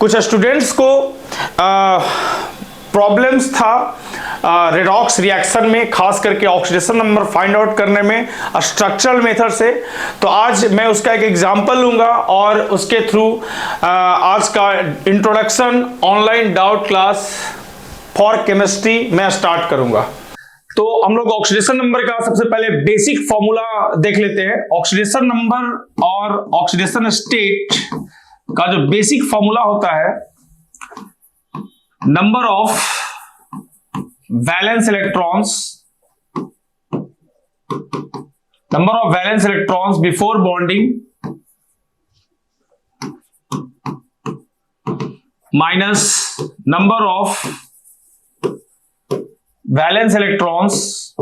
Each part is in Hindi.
कुछ स्टूडेंट्स को प्रॉब्लम्स था रेडॉक्स रिएक्शन में, खास करके ऑक्सीडेशन नंबर फाइंड आउट करने में स्ट्रक्चरल मेथड से। तो आज मैं उसका एक एग्जांपल लूंगा और उसके थ्रू आज का introduction online doubt class for chemistry मैं स्टार्ट करूंगा। तो हम लोग ऑक्सीडेशन नंबर का सबसे पहले बेसिक फॉर्मूला देख लेते हैं। ऑक्सीडेशन नंबर और ऑक्सीडेशन स्टेट का जो बेसिक फॉर्मूला होता है, number of valence electrons before bonding minus number of valence electrons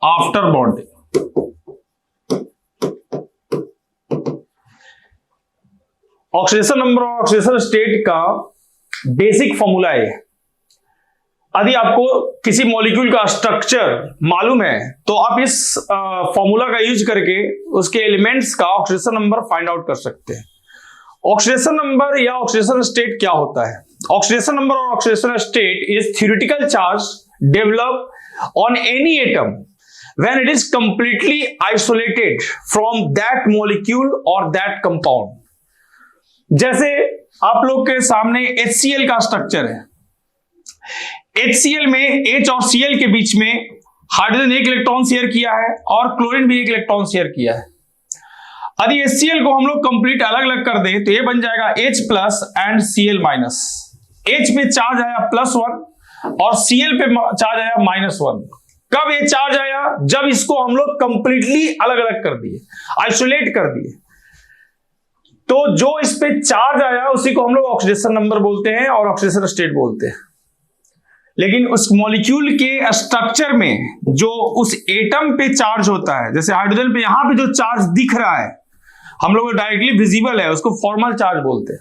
after bonding. Oxidation number और ऑक्सीडेशन स्टेट का बेसिक फॉर्मूला है। यदि आपको किसी मॉलिक्यूल का स्ट्रक्चर मालूम है तो आप इस फॉर्मूला का यूज करके उसके एलिमेंट्स का ऑक्सीडेशन नंबर फाइंड आउट कर सकते हैं। ऑक्सीडेशन नंबर या ऑक्सीडेशन स्टेट क्या होता है? ऑक्सीडेशन नंबर और oxidation state is theoretical charge develop on any atom when it is completely isolated from that molecule और दैट कंपाउंड। जैसे आप लोग के सामने HCl का स्ट्रक्चर है। HCl में H और Cl के बीच में हाइड्रोजन एक इलेक्ट्रॉन शेयर किया है और क्लोरीन भी एक इलेक्ट्रॉन शेयर किया है। यदि HCl को हम लोग कंप्लीट अलग अलग कर दें तो ये बन जाएगा H plus and Cl minus. H पे चार्ज आया +1 और Cl पे चार्ज आया -1। कब ये चार्ज आया? जब इसको हम लोग कंप्लीटली अलग अलग कर दिए, आइसोलेट कर दिए। तो जो इस पे चार्ज आया उसी को हम लोग ऑक्सीडेशन नंबर बोलते हैं और ऑक्सीडेशन स्टेट बोलते हैं। लेकिन उस मॉलिक्यूल के स्ट्रक्चर में जो उस एटम पे चार्ज होता है, जैसे हाइड्रोजन पे यहां पे जो चार्ज दिख रहा है हम लोग डायरेक्टली विजिबल है, उसको फॉर्मल चार्ज बोलते हैं।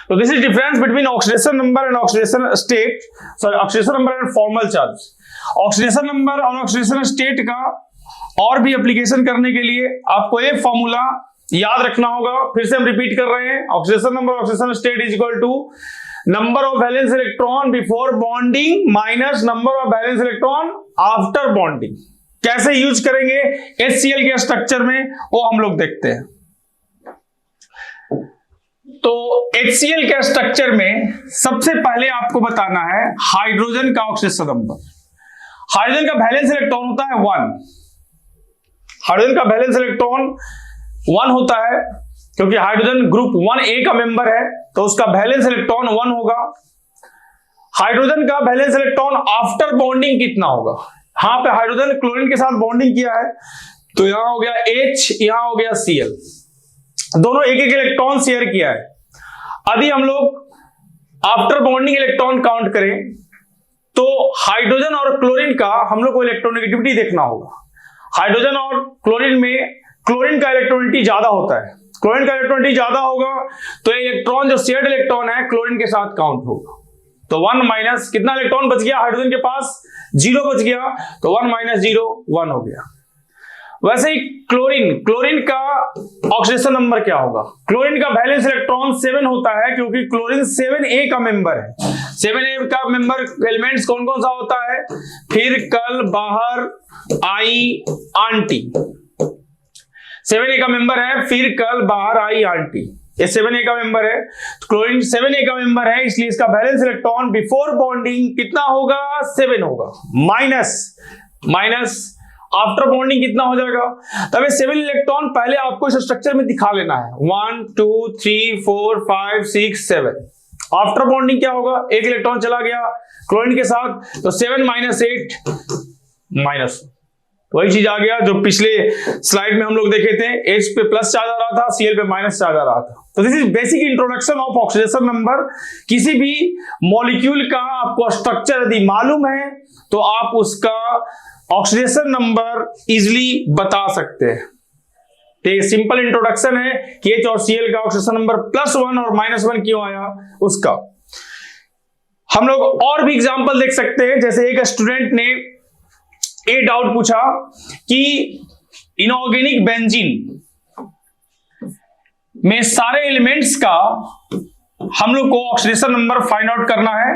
तो this is difference between oxidation number and oxidation state, sorry oxidation number and formal charge. Oxidation number और ऑक्सीडेशन स्टेट का और भी एप्लीकेशन करने के लिए आपको ये फॉर्मूला याद रखना होगा। फिर से हम रिपीट कर रहे हैं। Oxidation number oxidation state is equal to number of valence electron before bonding minus number of valence electron after bonding. कैसे यूज करेंगे HCl के स्ट्रक्चर में वो हम लोग देखते हैं। तो HCl के स्ट्रक्चर में सबसे पहले आपको बताना है हाइड्रोजन का ऑक्सीडेशन नंबर। हाइड्रोजन का वैलेंस इलेक्ट्रॉन होता है 1। हाइड्रोजन का वैलेंस इलेक्ट्रॉन 1 होता है क्योंकि हाइड्रोजन ग्रुप 1A का मेंबर है, तो उसका वैलेंस इलेक्ट्रॉन 1 होगा। हाइड्रोजन का वैलेंस इलेक्ट्रॉन आफ्टर बॉन्डिंग कितना होगा? यहां पे हाइड्रोजन क्लोरीन के साथ बॉन्डिंग किया है तो यहां हो गया H, यहां हो गया Cl, दोनों एक एक इलेक्ट्रॉन शेयर किया है। यदि हम लोग आफ्टर बॉन्डिंग इलेक्ट्रॉन काउंट करें तो हाइड्रोजन और क्लोरीन का हम लोग को इलेक्ट्रोनेगेटिविटी देखना होगा। हाइड्रोजन और क्लोरीन में क्लोरीन का इलेक्ट्रोनिटी ज्यादा होता है। क्लोरीन का इलेक्ट्रोनिटी ज्यादा होगा तो इलेक्ट्रॉन जो शेयर्ड इलेक्ट्रॉन है क्लोरीन के साथ काउंट होगा। तो 1 माइनस कितना इलेक्ट्रॉन बच गया हाइड्रोजन के पास? 0 बच गया, तो 1 माइनस 0 1 हो गया। वैसे ही क्लोरीन का ऑक्सीडेशन नंबर क्या होगा? क्लोरीन का वैलेंस इलेक्ट्रॉन 7 होता है क्योंकि क्लोरीन 7A का मेंबर है। 7A का मेंबर एलिमेंट्स कौन कौन सा होता है? फिर, कल, बाहर, आई, आंटी। 7A का मेंबर है, फिर, कल, बाहर, आई, आंटी। ये 7A का मेंबर है। क्लोरीन 7A का मेंबर है, इसलिए इसका वैलेंस इलेक्ट्रॉन बिफोर बॉन्डिंग कितना होगा? 7 होगा। माइनस आफ्टर बॉन्डिंग कितना हो जाएगा? तब ये 7 इलेक्ट्रॉन पहले आपको इस स्ट्रक्चर में दिखा लेना है। 1 2 3 4 5 6 7। आफ्टर बॉन्डिंग क्या होगा? एक इलेक्ट्रॉन चला गया क्लोरीन के साथ, तो 7 माइनस 8 माइनस, वही चीज आ गया जो पिछले स्लाइड में हम लोग देखे थे। H पे प्लस चार्ज आ रहा था, Cl पे माइनस चार्ज आ रहा था। तो this is basic introduction of oxidation number. किसी भी मॉलिक्यूल का आपको स्ट्रक्चर यदि मालूम है तो आप उसका ऑक्सीडेशन नंबर इजिली बता सकते हैं। तो सिंपल इंट्रोडक्शन है कि H और Cl का ऑक्सीडेशन नंबर +1 और -1 क्यों आया उसका। हम लोग और भी एग्जांपल देख सकते हैं। जैसे एक स्टूडेंट ने ये डाउट पूछा कि इनऑर्गेनिक बेंजीन में सारे एलिमेंट्स का हम लोग को ऑक्सीडेशन नंबर फाइंड आउट करना है।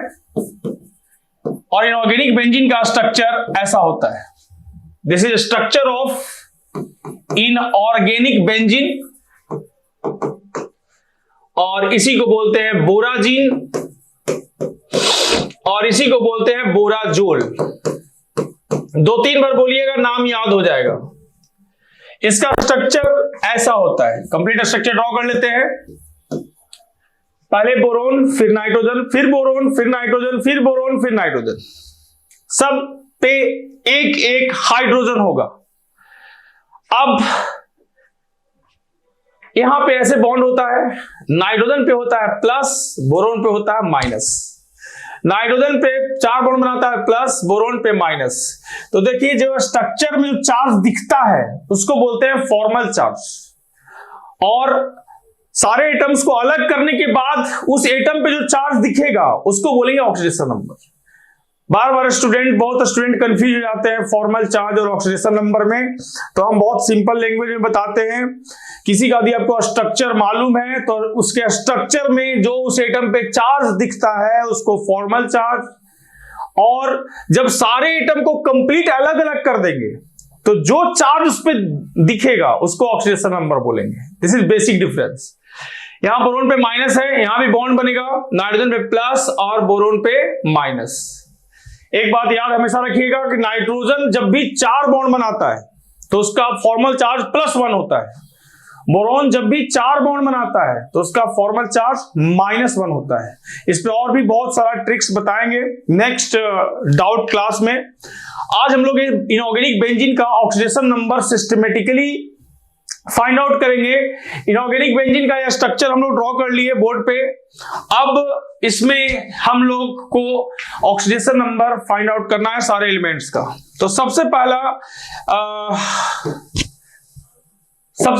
और इनऑर्गेनिक बेंजीन का स्ट्रक्चर ऐसा होता है। This is structure of inorganic benzene, और इसी को बोलते हैं बोराजीन, और इसी को बोलते हैं बोराजोल। 2-3 बार बोलिएगा, नाम याद हो जाएगा। इसका स्ट्रक्चर ऐसा होता है। कंप्लीट स्ट्रक्चर ड्रॉ कर लेते हैं। पहले बोरोन, फिर नाइट्रोजन, फिर बोरोन, फिर नाइट्रोजन, फिर बोरोन, फिर नाइट्रोजन। सब पे एक एक हाइड्रोजन होगा। अब यहां पे ऐसे बॉन्ड होता है, नाइट्रोजन पे होता है प्लस, बोरोन पे होता है माइनस। नाइट्रोजन पे 4 बॉन्ड बनाता है प्लस, बोरोन पे माइनस। तो देखिए जो स्ट्रक्चर में जो चार्ज दिखता है उसको बोलते हैं फॉर्मल चार्ज। और सारे एटम्स को अलग करने के बाद उस एटम पे जो चार्ज दिखेगा उसको बोलेंगे ऑक्सीडेशन नंबर। बार बार बहुत स्टूडेंट कंफ्यूज हो जाते हैं फॉर्मल चार्ज और ऑक्सीडेशन नंबर में, तो हम बहुत सिंपल लैंग्वेज में बताते हैं। किसी का यदि आपको स्ट्रक्चर मालूम है तो उसके स्ट्रक्चर में जो उस एटम पे चार्ज दिखता है उसको फॉर्मल चार्ज, और जब सारे एटम को कंप्लीट अलग अलग कर देंगे तो जो चार्ज उस पर दिखेगा उसको ऑक्सीडेशन नंबर बोलेंगे। This is basic difference. यहां बोरोन पे माइनस है, यहां भी बॉन्ड बनेगा, नाइट्रोजन पे प्लस और बोरोन पे माइनस। एक बात याद हमेशा रखिएगा कि नाइट्रोजन जब भी 4 बॉन्ड बनाता है तो उसका फॉर्मल चार्ज +1 होता है। बोरोन जब भी 4 बॉन्ड बनाता है तो उसका फॉर्मल चार्ज -1 होता है। इस पे और भी बहुत सारा ट्रिक्स बताएंगे नेक्स्ट डाउट क्लास में। आज हम लोग इनऑर्गेनिक बेंजीन का oxidation number systematically find out करेंगे। इनऑर्गेनिक बेंजीन का यह स्ट्रक्चर हम लोग ड्रॉ कर लिए बोर्ड पे। अब इसमें हम लोग को ऑक्सीडेशन नंबर फाइंड आउट करना है सारे एलिमेंट्स का। तो सबसे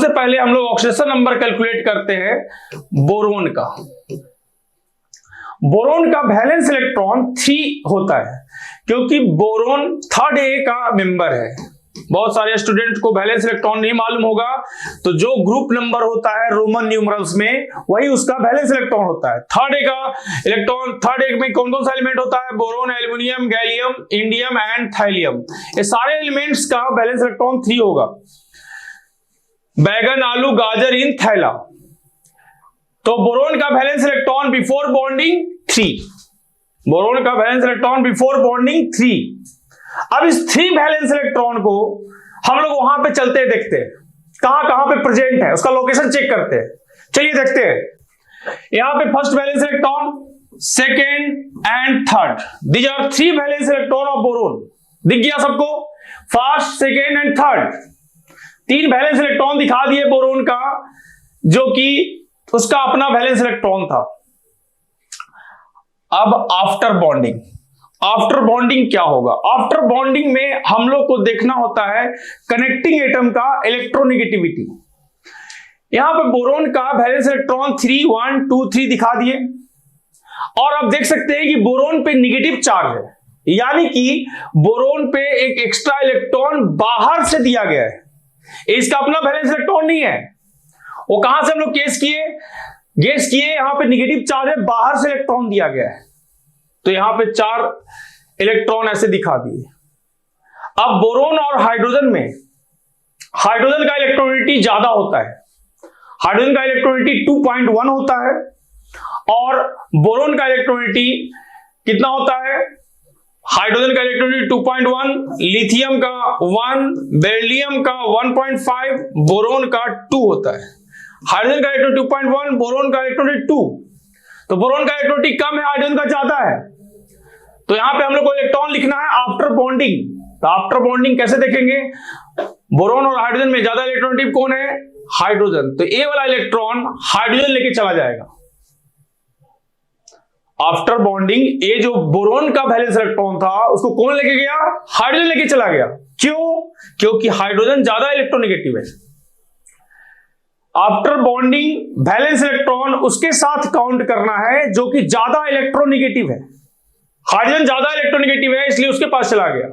पहले हम लोग ऑक्सीडेशन नंबर कैलकुलेट करते हैं बोरोन का। बोरोन का वैलेंस इलेक्ट्रॉन 3 होता है क्योंकि बोरोन 3rd A का मेंबर है। बहुत सारे स्टूडेंट को बैलेंस इलेक्ट्रॉन नहीं मालूम होगा, तो जो ग्रुप नंबर होता है रोमन न्यूमरल्स में वही उसका बैलेंस इलेक्ट्रॉन होता है। 3rd A का इलेक्ट्रॉन, 3rd A में कौन कौन सा एलिमेंट होता है? Boron, aluminium, gallium, indium and thallium. ये सारे एलिमेंट्स का बैलेंस इलेक्ट्रॉन 3 होगा। बैगन, आलू, गाजर इन थैला। तो बोरोन का balance electron before bonding 3। Boron का बैलेंस इलेक्ट्रॉन बिफोर बॉन्डिंग 3। अब इस 3 वैलेंस इलेक्ट्रॉन को हम लोग वहां पे चलते देखते हैं कहां कहां पे प्रेजेंट है, उसका लोकेशन चेक करते हैं। चलिए देखते हैं। यहां पे first valence electron, second and third, these are 3 valence electron of boron. दिख गया सबको? First, second and third 3 valence electron दिखा दिए बोरोन का, जो कि उसका अपना वैलेंस इलेक्ट्रॉन था। अब आफ्टर बॉन्डिंग, आफ्टर बॉन्डिंग क्या होगा? आफ्टर बॉन्डिंग में हम लोग को देखना होता है कनेक्टिंग एटम का इलेक्ट्रोनेगेटिविटी। यहां पे बोरोन का वैलेंस इलेक्ट्रॉन 3, 1, 2, 3 दिखा दिए, और आप देख सकते हैं कि बोरोन पे नेगेटिव चार्ज है, यानी कि बोरोन पे एक एक्स्ट्रा इलेक्ट्रॉन बाहर से दिया गया है। इसका अपना वैलेंस इलेक्ट्रॉन नहीं है। वो कहां से हम लोग गेस किए यहां पे नेगेटिव चार्ज है, बाहर से इलेक्ट्रॉन दिया गया है। तो यहां पे 4 इलेक्ट्रॉन ऐसे दिखा दिए। अब बोरोन और हाइड्रोजन में हाइड्रोजन का इलेक्ट्रोनेगेटिविटी ज्यादा होता है। हाइड्रोजन का इलेक्ट्रोनेगेटिविटी 2.1 होता है, और बोरोन का इलेक्ट्रोनेगेटिविटी कितना होता है? हाइड्रोजन का इलेक्ट्रोनेगेटिविटी 2.1, लिथियम का 1, बेरिलियम का 1.5, बोरोन का 2 होता है। हाइड्रोजन का इलेक्ट्रोनेगेटिविटी 2.1, बोरोन का इलेक्ट्रोनेगेटिविटी 2। तो बोरोन का इलेक्ट्रोनेगेटिविटी कम है, हाइड्रोजन का ज्यादा है। तो यहां पे हम लोग को इलेक्ट्रॉन लिखना है आफ्टर बॉन्डिंग। तो आफ्टर बॉन्डिंग कैसे देखेंगे? बोरोन और हाइड्रोजन में ज्यादा इलेक्ट्रोनेगेटिव कौन है? हाइड्रोजन। तो ए वाला इलेक्ट्रॉन हाइड्रोजन लेके चला जाएगा। आफ्टर बॉन्डिंग ए जो बोरोन का वैलेंस इलेक्ट्रॉन था उसको कौन लेके गया? हाइड्रोजन लेके चला गया। क्यों? क्योंकि हाइड्रोजन ज्यादा इलेक्ट्रोनेगेटिव है। आफ्टर बॉन्डिंग वैलेंस इलेक्ट्रॉन उसके साथ काउंट करना है जो कि ज्यादा इलेक्ट्रोनेगेटिव है। हाइड्रोजन ज्यादा इलेक्ट्रोनेगेटिव है इसलिए उसके पास चला गया।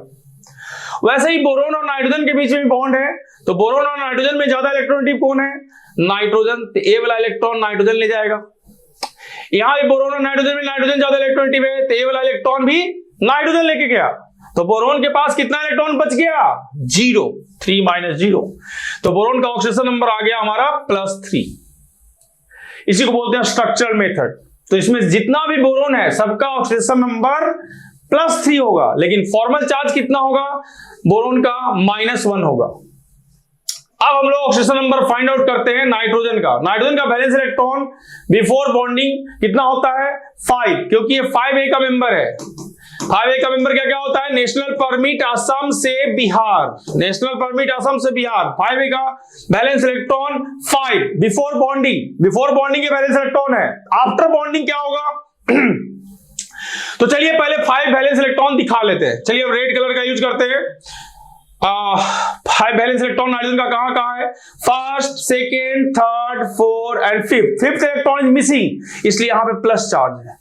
वैसे ही बोरोन और नाइट्रोजन के बीच में बॉन्ड है, तो बोरोन और नाइट्रोजन में ज्यादा इलेक्ट्रोनेगेटिव कौन है? नाइट्रोजन, तो ए वाला इलेक्ट्रॉन नाइट्रोजन ले जाएगा। यहां भी बोरोन और नाइट्रोजन में नाइट्रोजन ज्यादा इलेक्ट्रोनेगेटिव है, तो ए वाला इलेक्ट्रॉन भी नाइट्रोजन लेके गया, तो बोरोन के पास कितना इलेक्ट्रॉन बच गया? 0, 3 - 0। तो बोरोन का ऑक्सीडेशन नंबर आ गया हमारा +3। इसी को बोलते हैं स्ट्रक्चरल मेथड। तो इसमें जितना भी बोरोन है सबका ऑक्सीडेशन नंबर +3 होगा, लेकिन फॉर्मल चार्ज कितना होगा? बोरोन का -1 होगा। अब हम लोग ऑक्सीडेशन नंबर फाइंड आउट करते हैं नाइट्रोजन का। नाइट्रोजन का वैलेंस इलेक्ट्रॉन बिफोर बॉन्डिंग कितना होता है? 5, क्योंकि ये 5A का मेंबर है। 5A का मेंबर क्या क्या होता है? नेशनल परमिट असम से बिहार, नेशनल परमिट असम से बिहार। 5A का valence electron 5 before bonding, before bonding के वैलेंस इलेक्ट्रॉन है। आफ्टर बॉन्डिंग क्या होगा? तो चलिए पहले 5 वैलेंस इलेक्ट्रॉन दिखा लेते हैं। चलिए अब रेड कलर का यूज करते हैं। 5 वैलेंस इलेक्ट्रॉन नाइट्रोजन का कहां है? First, second, third, fourth and fifth electron is missing, इसलिए यहां पे प्लस चार्ज है।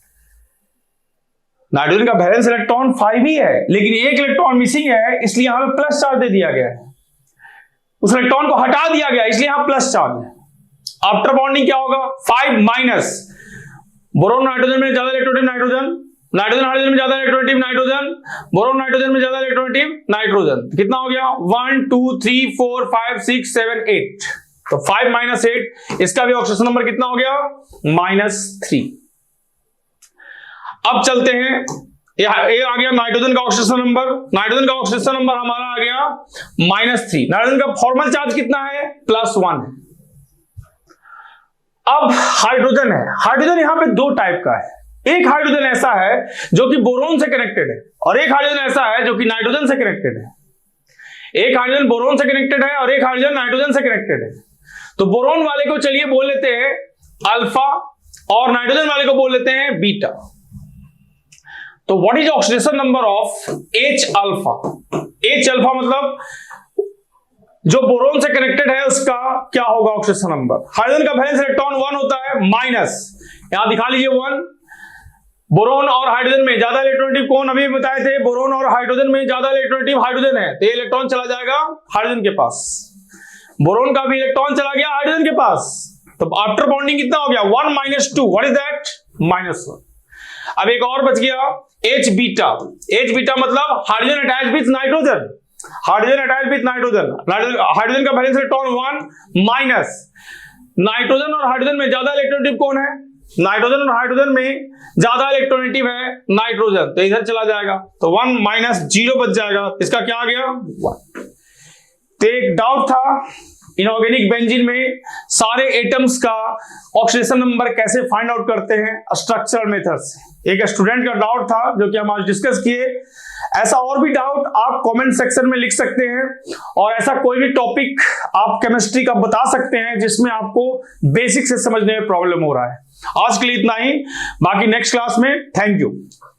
नाइट्रोजन का वैलेंस इलेक्ट्रॉन 5 ही है, लेकिन एक इलेक्ट्रॉन मिसिंग है, इसलिए यहां पे प्लस चार्ज दे दिया गया है। उस इलेक्ट्रॉन को हटा दिया गया, इसलिए यहां प्लस चार्ज है। आफ्टर बॉन्डिंग क्या होगा? 5-, बोरोन नाइट्रोजन में ज्यादा इलेक्ट्रोनेगेटिव नाइट्रोजन, नाइट्रोजन हाइड्रोजन में ज्यादा इलेक्ट्रोनेगेटिव नाइट्रोजन, बोरोन नाइट्रोजन में ज्यादा इलेक्ट्रोनेगेटिव नाइट्रोजन। कितना हो गया? 1 2 3 4 5 6 7 8। तो 5 - 8, इसका भी ऑक्सीडेशन नंबर कितना हो गया? -3। अब चलते हैं, ये आ गया नाइट्रोजन का ऑक्सीडेशन नंबर। नाइट्रोजन का ऑक्सीडेशन नंबर हमारा आ गया -3। नाइट्रोजन का फॉर्मल चार्ज कितना है? +1 है। अब हाइड्रोजन है। हाइड्रोजन यहां पे 2 टाइप का है। एक हाइड्रोजन ऐसा है जो कि बोरोन से कनेक्टेड है, और एक हाइड्रोजन ऐसा है जो कि नाइट्रोजन से कनेक्टेड है। एक हाइड्रोजन बोरोन से कनेक्टेड है और एक हाइड्रोजन नाइट्रोजन से कनेक्टेड है। तो बोरोन वाले को चलिए बोल लेते हैं अल्फा, और नाइट्रोजन वाले को बोल लेते हैं बीटा। तो what is oxidation number of H alpha? H alpha मतलब जो बोरोन से कनेक्टेड है उसका क्या होगा ऑक्सीडेशन नंबर? हाइड्रोजन का वैलेंस इलेक्ट्रॉन 1 होता है माइनस, यहां दिखा लीजिए 1। बोरोन और हाइड्रोजन में ज्यादा इलेक्ट्रोनेगेटिव कौन? अभी बताए थे बोरोन और हाइड्रोजन में ज्यादा इलेक्ट्रोनेगेटिव हाइड्रोजन है, तो ये इलेक्ट्रॉन चला जाएगा हाइड्रोजन के पास। बोरोन का भी इलेक्ट्रॉन चला गया हाइड्रोजन के पास, तो आफ्टर बॉन्डिंग कितना हो गया? 1 - 2। What is that? -1। अब एक और बच गया H बीटा। H बीटा मतलब hydrogen attach with nitrogen, hydrogen attach with nitrogen. Hydrogen का वैलेंस इलेक्ट्रॉन 1 माइनस। नाइट्रोजन और हाइड्रोजन में ज्यादा इलेक्ट्रोनेगेटिव कौन है? नाइट्रोजन और हाइड्रोजन में ज्यादा इलेक्ट्रोनेगेटिव है नाइट्रोजन, तो इधर चला जाएगा, तो 1 - 0 बच जाएगा। इसका क्या आ गया? 1। तो एक डाउट था इनऑर्गेनिक बेंजीन में सारे एटम्स का ऑक्सीडेशन नंबर कैसे फाइंड आउट करते हैं स्ट्रक्चरल मेथड से। एक स्टूडेंट का डाउट था जो कि हम आज डिस्कस किए। ऐसा और भी डाउट आप कमेंट सेक्शन में लिख सकते हैं, और ऐसा कोई भी टॉपिक आप केमिस्ट्री का बता सकते हैं जिसमें आपको बेसिक से समझने में प्रॉब्लम हो रहा है। आज के लिए इतना ही, बाकी नेक्स्ट क्लास में। Thank you.